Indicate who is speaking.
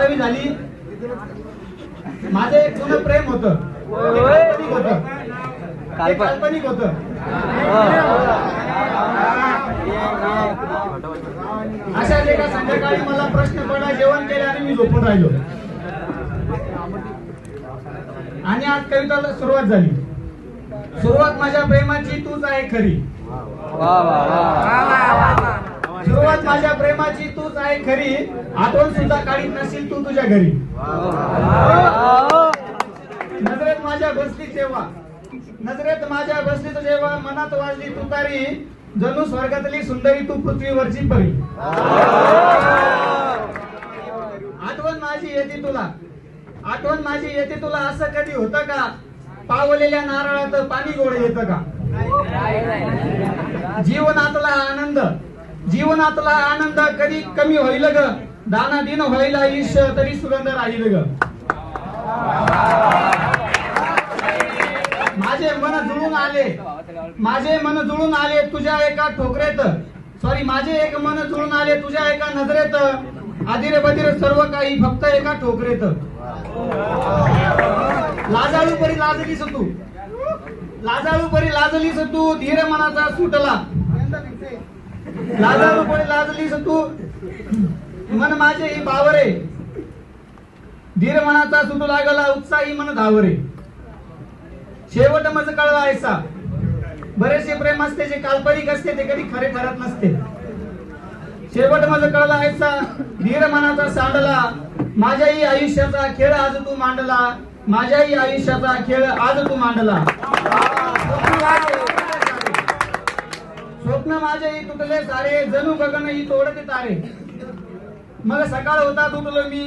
Speaker 1: 12वी झाली. माझं एक जुनं प्रेम होतं, काल्पनिक होतं. अशाच एका संध्याकाळी मला प्रश्न पडला, जेवण केले आणि मी झोपून राहिलो. आणि आज कविताला सुरुवात झाली. सुरुवात माझ्या प्रेमाची तूच आहे खरी. सुरुवात माझ्या प्रेमाची तूच आहे खरी, आठवण सुद्धा काढीत नशील तू तुझ्या घरी. नजरेत माझ्या बसली जेव्हा, नजरेत माझ्या बसली जेव्हा, मनात वाजली तुतारी, जणू स्वर्गातली सुंदरी तू पृथ्वीवरची परी. आठवण माझी येते तुला, आठवण माझी येते तुला, असं कधी होतं का? पावलेल्या नारळात पाणी गोड येतं का? जीवनातला आनंद, जीवनातला आनंद कधी कमी होईल ग? दाना दिन होईल आयुष्य तरी सुगंध राहील ग. माझे मन जुळून आले, माझे मन जुळून आले तुझ्या एका ठोकरेत. सॉरी, माझे एक मन जुळून आले तुझ्या एका नजरेत. आदिर बदिर सर्व काही फक्त एका ठोकरेत. लाजाळू परी लाजलीस तू, लाजाळू परी लाजलीस तू, धीर मनाचा सुटला. लाजाळू परी लाजलीस तू, मन माझे ही बावरे, धीर मनाचा सुटू लागला, उत्साही मन धावरे. शेवट मज कळला ऐसा, बरेचसे प्रेम असते जे काल्पनिक असते, ते कधी खरे ठरत नसते. शेवट मज कळला ऐसा, धीर मनाचा सांडला, माझ्याही आयुष्याचा खेळ आज तू मांडला. माझ्याही आयुष्याचा खेळ आज तू मांडला. स्वप्न माझेही तुटले सारे, जणू गगन ही तोडते तारे. मग सकाळ होता तुटलो मी.